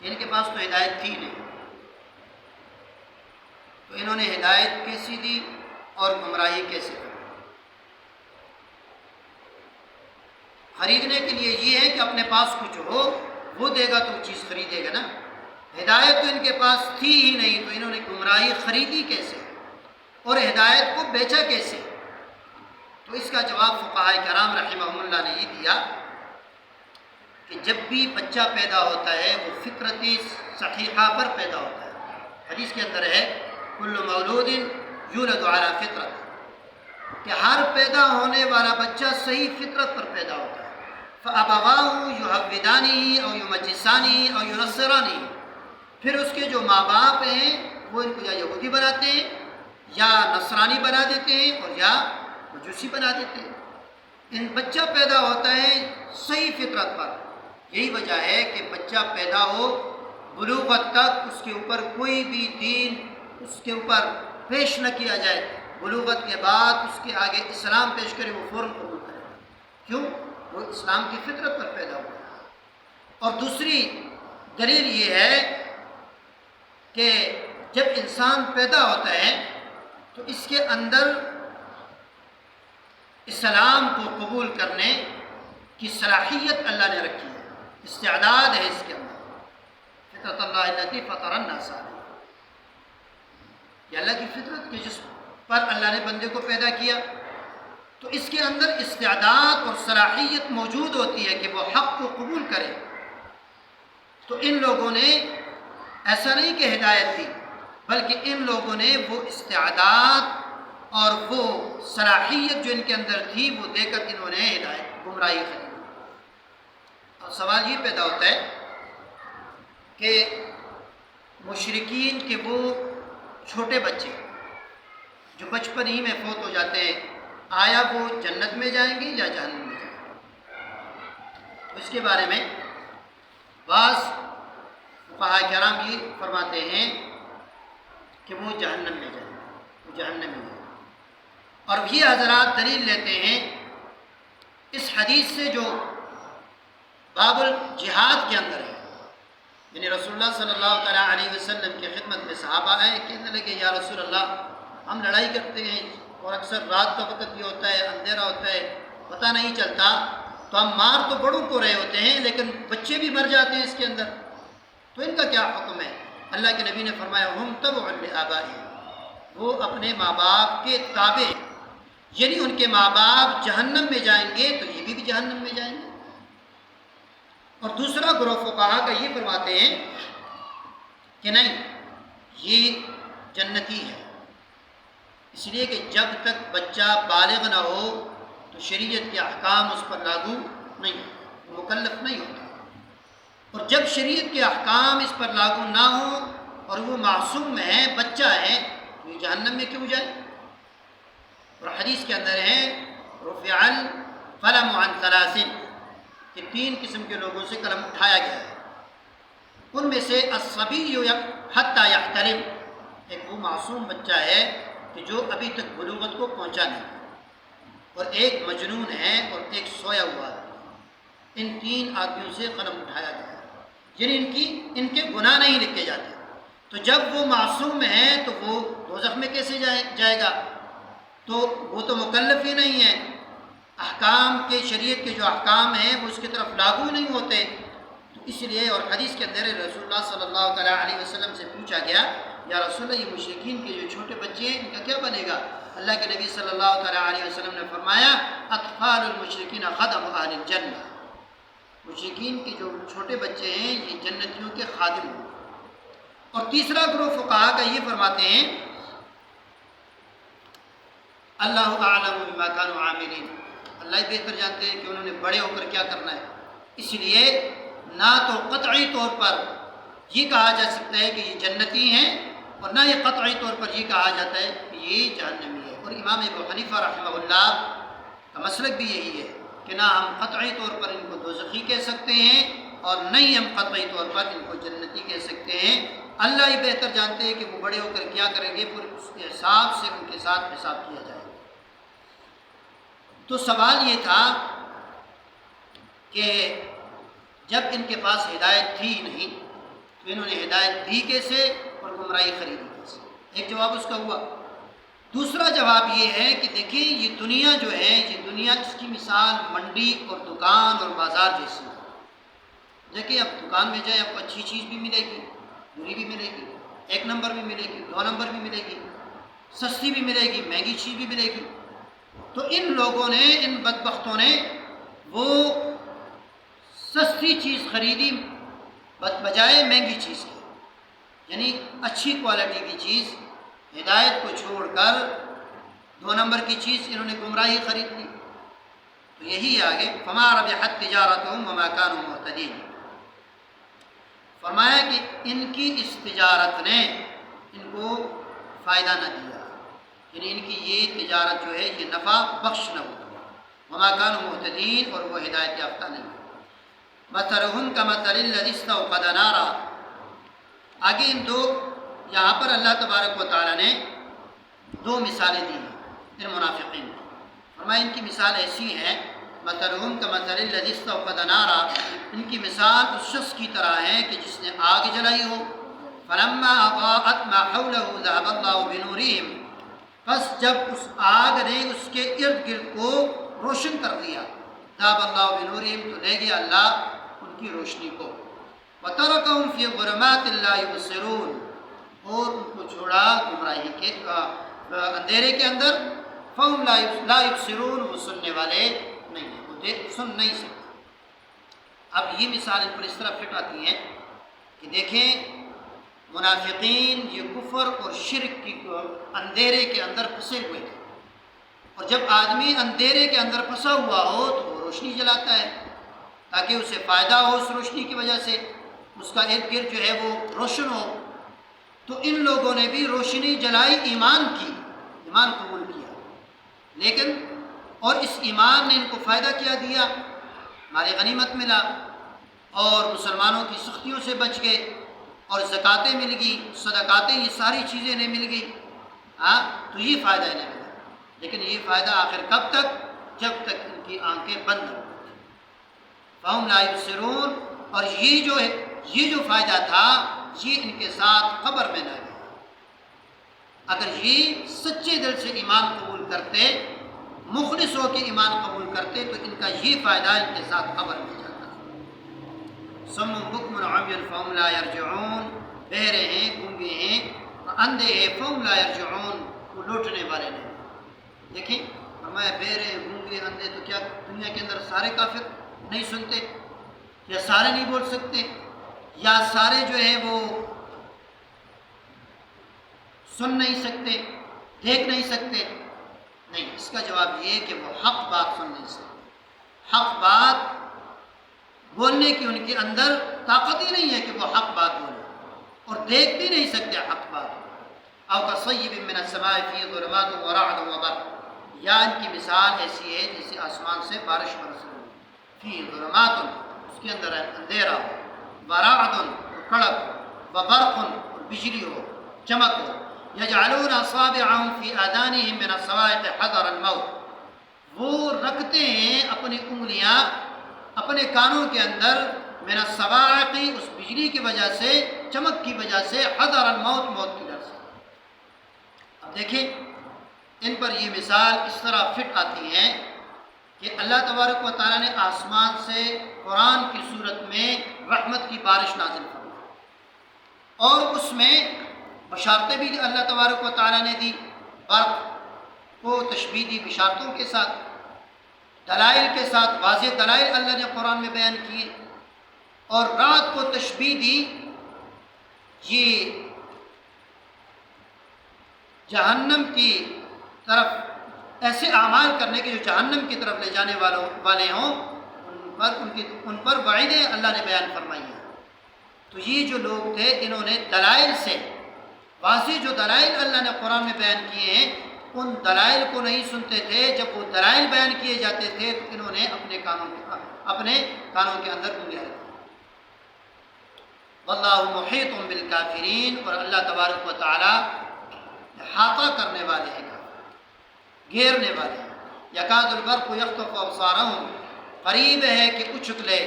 کہ ان کے پاس تو ہدایت تھی نہیں، تو انہوں نے ہدایت کیسی دی اور گمراہی کیسے کی؟ خریدنے کے لیے یہ ہے کہ اپنے پاس کچھ ہو وہ دے گا تو وہ چیز خریدے گا نا۔ ہدایت تو ان کے پاس تھی ہی نہیں، تو انہوں نے گمراہی خریدی کیسے اور ہدایت کو بیچا کیسے؟ تو اس کا جواب فقہاء کرام رحمہم اللہ نے یہ دیا کہ جب بھی بچہ پیدا ہوتا ہے وہ فطرت صحیحہ پر پیدا ہوتا ہے۔ حدیث کے اندر ہے کل مولود یولد علی فطرت، کہ ہر پیدا ہونے والا بچہ صحیح فطرت پر پیدا ہوتا ہے۔ فَأَبَوَاهُ يُهَوِّدَانِهِ أَوْ يُمَجِّسَانِهِ أَوْ يُنَصِّرَانِهِ، پھر اس کے جو ماں باپ ہیں وہ ان کو یا یہودی بناتے ہیں یا نصرانی بنا دیتے ہیں اور یا مجوسی بنا دیتے ہیں۔ بچہ پیدا ہوتا ہے صحیح فطرت پر، یہی وجہ ہے کہ بچہ پیدا ہو بلوغت تک اس کے اوپر کوئی بھی دین اس کے اوپر پیش نہ کیا جائے، بلوغت کے بعد اس کے آگے اسلام پیش کرے وہ فوراً قبول کرے، کیوں؟ وہ اسلام کی فطرت پر پیدا ہوا۔ اور دوسری دلیل یہ ہے کہ جب انسان پیدا ہوتا ہے تو اس کے اندر اسلام کو قبول کرنے کی صلاحیت اللہ نے رکھی ہے، استعداد ہے اس کے اندر۔ فطرت اللہ التی فطر الناس علیہ، یہ اللہ کی فطرت کے جس پر اللہ نے بندے کو پیدا کیا، تو اس کے اندر استعداد اور صلاحیت موجود ہوتی ہے کہ وہ حق کو قبول کرے۔ تو ان لوگوں نے ایسا نہیں کہ ہدایت دی، بلکہ ان لوگوں نے وہ استعداد اور وہ صلاحیت جو ان کے اندر تھی وہ دے کر انہوں نے ہدایت گمراہی خریدی۔ اور سوال یہ پیدا ہوتا ہے کہ مشرکین کے وہ چھوٹے بچے جو بچپن ہی میں فوت ہو جاتے ہیں، آیا وہ جنت میں جائیں گے یا جہنم میں جائیں گے؟ تو اس کے بارے میں بعض فقہاء کرام یہ فرماتے ہیں کہ وہ جہنم میں جائیں گے، وہ جہنم میں جائیں گے۔ اور یہ حضرات دلیل لیتے ہیں اس حدیث سے جو باب الجہاد کے اندر ہے، یعنی رسول اللہ صلی اللہ تعالیٰ علیہ وسلم کی خدمت میں صحابہ آئے، کہنے لگے یا رسول اللہ ہم لڑائی کرتے ہیں اور اکثر رات کا وقت بھی ہوتا ہے، اندھیرا ہوتا ہے، پتہ نہیں چلتا، تو ہم مار تو بڑوں کو رہے ہوتے ہیں لیکن بچے بھی مر جاتے ہیں اس کے اندر، تو ان کا کیا حکم ہے؟ اللہ کے نبی نے فرمایا ہم تبع لآبائہم، وہ اپنے ماں باپ کے تابع، یعنی ان کے ماں باپ جہنم میں جائیں گے تو یہ بھی جہنم میں جائیں گے۔ اور دوسرا گروہ فقہا کا یہ فرماتے ہیں کہ نہیں، یہ جنتی ہے، اس لیے کہ جب تک بچہ بالغ نہ ہو تو شریعت کے احکام اس پر لاگو نہیں ہوتے، مکلف نہیں ہوتا، اور جب شریعت کے احکام اس پر لاگو نہ ہوں اور وہ معصوم ہے، بچہ ہے، تو یہ جہنم میں کیوں جائے؟ اور حدیث کے اندر ہے رفع القلم عن ثلاث، کہ 3 قسم کے لوگوں سے قلم اٹھایا گیا ہے، ان میں سے الصبی حتی یحتلم، ایک وہ معصوم بچہ ہے کہ جو ابھی تک بلوغت کو پہنچا نہیں، اور ایک مجنون ہے اور ایک سویا ہوا ہے۔ ان 3 آدمیوں سے قلم اٹھایا گیا ہے، یعنی ان کے گناہ نہیں لکھے جاتے۔ تو جب وہ معصوم ہے تو وہ دوزخ میں کیسے جائے گا؟ تو وہ تو مکلف ہی نہیں ہے، احکام کے شریعت کے جو احکام ہیں وہ اس کی طرف لاگو نہیں ہوتے۔ تو اس لیے اور حدیث کے اندر رسول اللہ صلی اللہ تعالیٰ علیہ وسلم سے پوچھا گیا یا رسول اللہ یہ مشرکین کے جو چھوٹے بچے ہیں ان کا کیا بنے گا؟ اللہ کے نبی صلی اللہ تعالیٰ علیہ وسلم نے فرمایا اطفال المشرکین خدم اہل الجنہ، مشرکین کے جو چھوٹے بچے ہیں یہ جنتیوں کے خادم ہیں۔ اور تیسرا گروہ فقہا کا یہ فرماتے ہیں اللہ اعلم بما كانوا عاملین، اللہ ہی بہتر جانتے ہیں کہ انہوں نے بڑے ہو کر کیا کرنا ہے، اس لیے نہ تو قطعی طور پر یہ کہا جا سکتا ہے کہ یہ جنتی ہیں اور نہ یہ قطعی طور پر یہ کہا جاتا ہے کہ یہ جہنمی ہے۔ اور امام ابو حنیفہ رحمہ اللہ کا مسلک بھی یہی ہے کہ نہ ہم قطعی طور پر ان کو دوزخی کہہ سکتے ہیں اور نہ ہی ہم قطعی طور پر ان کو جنتی کہہ سکتے ہیں، اللہ ہی بہتر جانتے ہیں کہ وہ بڑے ہو کر کیا کریں گے، پھر اس کے حساب سے ان کے ساتھ حساب کیا جائے گا۔ تو سوال یہ تھا کہ جب ان کے پاس ہدایت تھی نہیں تو انہوں نے ہدایت دی کیسے اور گمراہی خریدی کیسے؟ ایک جواب اس کا ہوا۔ دوسرا جواب یہ ہے کہ دیکھیں یہ دنیا جو ہے، یہ دنیا، اس کی مثال منڈی اور دکان اور بازار جیسی ہے۔ دیکھیں اب دکان میں جائیں، آپ کو اچھی چیز بھی ملے گی، بری بھی ملے گی، 1 نمبر بھی ملے گی، 2 نمبر بھی ملے گی، سستی بھی ملے گی، مہنگی چیز بھی ملے گی۔ تو ان لوگوں نے، ان بدبختوں نے وہ سستی چیز خریدی بجائے مہنگی چیز کی، یعنی اچھی کوالٹی کی چیز، ہدایت کو چھوڑ کر 2 نمبر کی چیز انہوں نے گمراہی خرید لی۔ تو یہی آگے فما ربحت تجارتہم وما کانوا مہتدین، فرمایا کہ ان کی اس تجارت نے ان کو فائدہ نہ دیا، یعنی ان کی یہ تجارت جو ہے یہ نفع بخش نہ ہوا، وما کانوا مہتدین، اور وہ ہدایت یافتہ نہیں۔ مثلہم کمثل الذی استوقد نارا، آگے ان دو، یہاں پر اللہ تبارک و تعالیٰ نے 2 مثالیں دی ہیں ان منافقین کو۔ فرمایا ان کی مثال ایسی ہے، مثلہم کمثل الذی استوقد نارا، ان کی مثال اس شخص کی طرح ہے کہ جس نے آگ جلائی ہو، فلما اضاءت ما حولہ ذهب اللہ بنورہم، بس جب اس آگ نے اس کے ارد گرد کو روشن کر دیا، ذهب اللہ بنورہم، تو لے گیا اللہ ان کی روشنی کو، وترکہم فی ظلمات لا یبصرون، اور ان کو چھوڑا گمراہی کے اندھیرے کے اندر، فہم لا یبصرون، وہ سننے والے نہیں ہیں، وہ سن نہیں سکتے۔ اب یہ مثال ان پر اس طرح فٹ آتی ہیں کہ دیکھیں منافقین یہ کفر اور شرک کی اندھیرے کے اندر پھنسے ہوئے تھے، اور جب آدمی اندھیرے کے اندر پھنسا ہوا ہو تو وہ روشنی جلاتا ہے تاکہ اسے فائدہ ہو، اس روشنی کی وجہ سے اس کا ارد گرد جو ہے وہ روشن ہو۔ تو ان لوگوں نے بھی روشنی جلائی، ایمان کی، ایمان قبول کیا، لیکن اور اس ایمان نے ان کو فائدہ کیا دیا، مال غنیمت ملا اور مسلمانوں کی سختیوں سے بچ گئے، اور زکاتیں مل گئی، صدقاتیں، یہ ساری چیزیں انہیں مل گئی، تو یہ فائدہ انہیں ملا۔ لیکن یہ فائدہ آخر کب تک؟ جب تک ان کی آنکھیں بند نہ ہوتی، فہم لا یبصرون، اور یہ جو فائدہ تھا یہ ان کے ساتھ قبر میں نہ گیا۔ اگر یہ سچے دل سے ایمان قبول کرتے، مخلص ہو کے ایمان قبول کرتے، تو ان کا یہ فائدہ ان کے ساتھ قبر میں جاتا۔ صم بکم عمی فہم لا یرجعون، بہرے ہیں، گونگے ہیں، اندھے ہیں، فہم لا یرجعون، وہ لوٹنے والے نہیں۔ دیکھیں فرمایا بہرے، گونگے، اندھے، تو کیا دنیا کے اندر سارے کافر نہیں سنتے، یا سارے نہیں بول سکتے، یا سارے جو ہے وہ سن نہیں سکتے، دیکھ نہیں سکتے؟ نہیں، اس کا جواب یہ کہ وہ حق بات سن نہیں سکتے، حق بات بولنے کی ان کے اندر طاقت ہی نہیں ہے کہ وہ حق بات بولے، اور دیکھ بھی نہیں سکتے حق بات۔ او کصیب من السماء فی ظلمات ورعد وبرق، یا ان کی مثال ایسی ہے جیسے آسمان سے بارش برس رہی ہے، فی ظلمات، اس کے اندر اندھیرا ہو، ورعد، کڑک، وبرق، اور بجلی ہو، چمک ہو، یجعلون اصابعهم فی آذانہم من الصواعق حذر الموت، وہ رکھتے ہیں اپنی انگلیاں اپنے کانوں کے اندر، من الصواعق، اس بجلی کی وجہ سے، چمک کی وجہ سے، حذر الموت، موت کی ڈر سے۔ اب دیکھیں ان پر یہ مثال اس طرح فٹ آتی ہے کہ اللہ تبارک و تعالیٰ نے آسمان سے قرآن کی صورت میں رحمت کی بارش نازل فرمائی، اور اس میں بشارتیں بھی اللہ تبارک و تعالیٰ نے دی، برق کو تشبیہ دی بشارتوں کے ساتھ، دلائل کے ساتھ، واضح دلائل اللہ نے قرآن میں بیان کیے، اور رات کو تشبیہ دی، یہ جہنم کی طرف ایسے اعمال کرنے کے جو جہنم کی طرف لے جانے والے ہوں، ان پر وعیدیں اللہ نے بیان فرمائی ہیں۔ تو یہ جو لوگ تھے انہوں نے دلائل سے، واضح جو دلائل اللہ نے قرآن میں بیان کیے ہیں، ان دلائل کو نہیں سنتے تھے۔ جب وہ دلائل بیان کیے جاتے تھے تو انہوں نے اپنے کانوں کے اندر انگلیاں رکھی۔ واللہ محیط بالکافرین، اور اللہ تبارک و تعالی احاطہ کرنے والے ہیں، گھیرنے والے ہیں۔ یکاد البرق یخطف ابصارہم، قریب ہے کہ اچھلے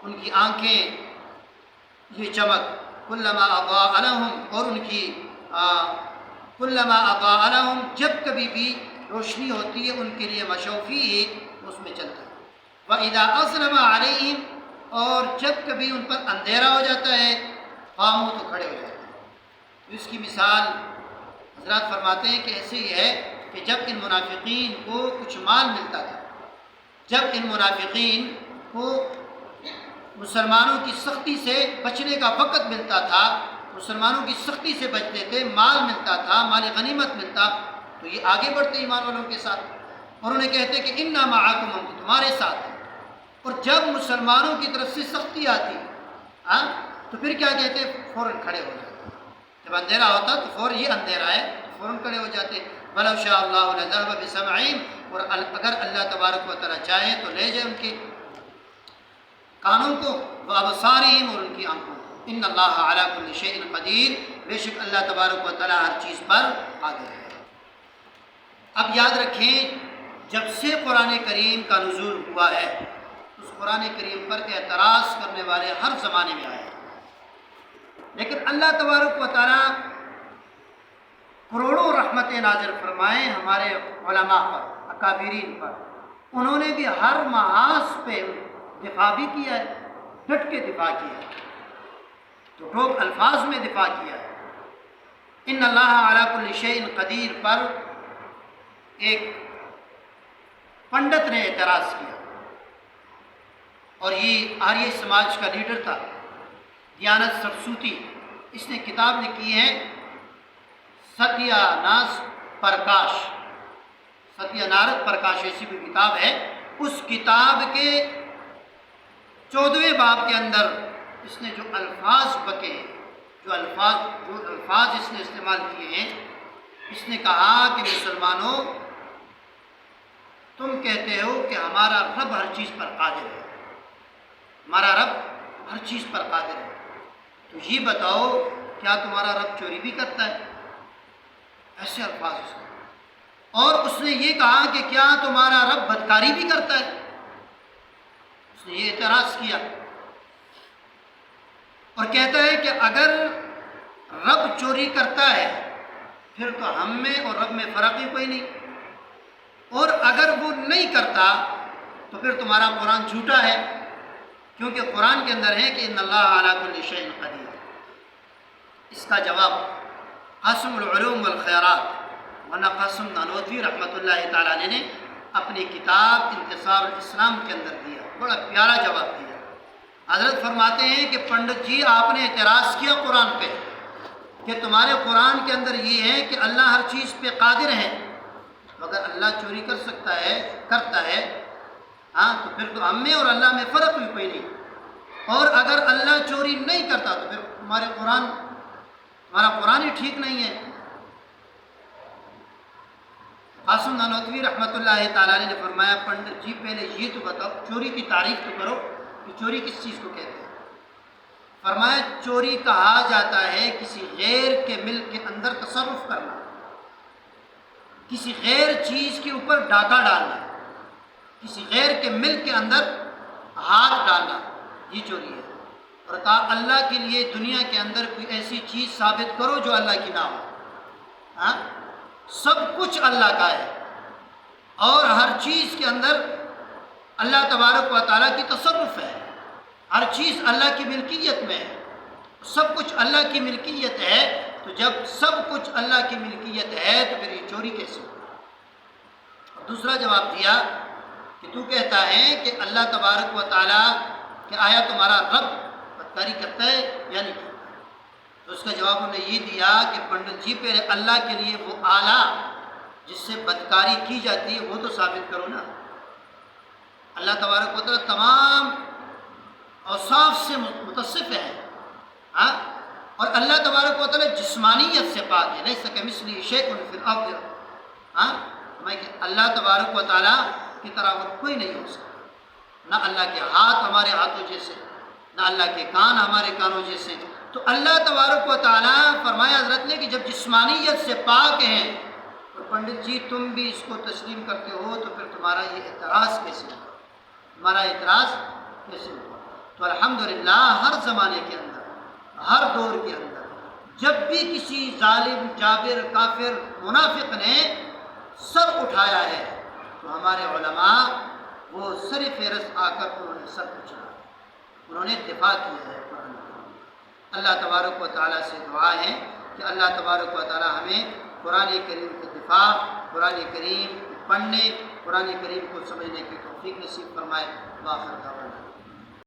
ان کی آنکھیں یہ چمک، کلما اضاء لہم، اور ان کی کلما اضاء لہم، جب کبھی بھی روشنی ہوتی ہے ان کے لیے، مشوا فیہ، اس میں چلتا ہے، وَإِذَا أَظْلَمَ عَلَيْهِمْ، اور جب کبھی ان پر اندھیرا ہو جاتا ہے، قاموا، تو کھڑے ہو جاتے ہیں۔ اس کی مثال حضرات فرماتے ہیں کہ ایسے ہی ہے کہ جب ان منافقین کو کچھ مال ملتا تھا، جب ان منافقین کو مسلمانوں کی سختی سے بچنے کا وقت ملتا تھا، مسلمانوں کی سختی سے بچتے تھے، مال ملتا تھا، مال غنیمت ملتا، تو یہ آگے بڑھتے ایمان والوں کے ساتھ، اور انہیں کہتے کہ انا معکم، ہم تمہارے ساتھ ہیں۔ اور جب مسلمانوں کی طرف سے سختی آتی تو پھر کیا کہتے؟ فوراً کھڑے ہو جاتے۔ جب اندھیرا ہوتا تو فوراً، یہ اندھیرا ہے تو فوراً کھڑے ہو جاتے۔ وَلَوْ شَاءَ اللَّهُ لَذَهَبَ بِسَمْعِهِمْ، اور اگر اللہ تبارک و تعالیٰ چاہے تو لے جائے ان کے کانوں کو، وَأَبْصَارِهِمْ، اور ان کی آنکھوں کو۔ إِنَّ اللَّهَ عَلَىٰ كُلِّ شَيْءٍ قَدِيرٌ، بے شک اللہ تبارک و تعالیٰ ہر چیز پر قادر ہے۔ اب یاد رکھیں، جب سے قرآن کریم کا نزول ہوا ہے، اس قرآن کریم پر اعتراض کرنے والے ہر زمانے میں آئے ہیں، لیکن اللہ تبارک و تعالیٰ کروڑوں رحمتیں نازل فرمائیں ہمارے علماء پر، اکابرین پر، انہوں نے بھی ہر محاذ پہ دفاع بھی کیا ہے، ڈٹ کے دفاع کیا ہے، تو ٹھوک الفاظ میں دفاع کیا ہے۔ ان اللہ علی کل شیء قدیر پر ایک پنڈت نے اعتراض کیا، اور یہ آریہ سماج کا لیڈر تھا دیانت سرسوتی، اس نے کتاب لکھی ہے ستیہ ناس پرکاش، ستیہ نارد پرکاش، ایسی بھی کتاب ہے۔ اس کتاب کے 14ویں باب کے اندر اس نے جو الفاظ بکے، جو الفاظ اس نے استعمال کیے ہیں، اس نے کہا کہ مسلمانوں، تم کہتے ہو کہ ہمارا رب ہر چیز پر قادر ہے، ہمارا رب ہر چیز پر قادر ہے، تو یہ بتاؤ کیا تمہارا رب چوری بھی کرتا ہے؟ ایسے الفاظ اس نے، اور اس نے یہ کہا کہ کیا تمہارا رب بدکاری بھی کرتا ہے؟ اس نے یہ اعتراض کیا، اور کہتا ہے کہ اگر رب چوری کرتا ہے پھر تو ہم میں اور رب میں فرق ہی کوئی نہیں، اور اگر وہ نہیں کرتا تو پھر تمہارا قرآن جھوٹا ہے، کیونکہ قرآن کے اندر ہے کہ ان اللہ علی کل شیء قدیر۔ اس کا جواب قاسم العلوم والخیرات مولانا قاسم نانوتوی رحمۃ اللہ تعالیٰ علیہ نے اپنی کتاب انتصار الاسلام کے اندر دیا، بڑا پیارا جواب دیا۔ حضرت فرماتے ہیں کہ پنڈت جی، آپ نے اعتراض کیا قرآن پہ کہ تمہارے قرآن کے اندر یہ ہے کہ اللہ ہر چیز پہ قادر ہے، اگر اللہ چوری کر سکتا ہے، کرتا ہے، تو پھر تو ہم میں اور اللہ میں فرق بھی کوئی نہیں، اور اگر اللہ چوری نہیں کرتا تو پھر ہمارا قرآن ہی ٹھیک نہیں ہے۔ قاسم نانوتوی رحمۃ اللہ تعالیٰ نے فرمایا، پنڈت جی پہلے یہ تو بتاؤ، چوری کی تعریف تو کرو کہ چوری کس چیز کو کہتے ہیں؟ فرمایا چوری کہا جاتا ہے کسی غیر کے ملک کے اندر تصرف کرنا، کسی غیر چیز کے اوپر ڈاکہ ڈالنا، کسی غیر کے ملک کے اندر ہاتھ ڈالنا، یہ چوری ہے۔ اور کہا اللہ کے لیے دنیا کے اندر کوئی ایسی چیز ثابت کرو جو اللہ کی نہ ہو۔ سب کچھ اللہ کا ہے، اور ہر چیز کے اندر اللہ تبارک و تعالیٰ کی تصرف ہے، ہر چیز اللہ کی ملکیت میں ہے، سب کچھ اللہ کی ملکیت ہے، تو جب سب کچھ اللہ کی ملکیت ہے تو پھر یہ چوری کیسے ہو؟ دوسرا جواب دیا کہ تو کہتا ہے کہ اللہ تبارک و تعالیٰ کہ آیا تمہارا رب بدکاری کرتا ہے یا نہیں کرتا؟ تو اس کا جواب انہوں نے یہ دیا کہ پنڈت جی پہلے اللہ کے لیے وہ آلہ جس سے بدکاری کی جاتی ہے وہ تو ثابت کرو نا۔ اللہ تبارک و تعالیٰ تمام اوصاف سے متصف ہے، اور اللہ تبارک و تعالیٰ جسمانیت سے پاک ہے، لیس کمثلہ شیء فی الارض، کہ اللہ تبارک و تعالیٰ کی طرح اور کوئی نہیں ہو سکتا، نہ اللہ کے ہاتھ ہمارے ہاتھوں جیسے، نہ اللہ کے کان ہمارے کانوں جیسے۔ تو اللہ تبارک و تعالیٰ فرمایا حضرت نے کہ جب جسمانیت سے پاک ہیں، تو پنڈت جی تم بھی اس کو تسلیم کرتے ہو، تو پھر تمہارا یہ اعتراض کیسے ہے؟ ہمارا اعتراض کیسے ہوا؟ تو الحمدللہ ہر زمانے کے اندر، ہر دور کے اندر جب بھی کسی ظالم، جابر، کافر، منافق نے سر اٹھایا ہے تو ہمارے علماء وہ سر فہرست آ کر انہوں نے سر اٹھایا، انہوں نے دفاع کیا ہے قرآن کریم۔ اللہ تبارک و تعالیٰ سے دعا ہے کہ اللہ تبارک و تعالیٰ ہمیں قرآن کریم کے دفاع، قرآن کریم پڑھنے، قرآن کریم کو سمجھنے کی توفیق نصیب فرمائے۔ وآخر دعوانا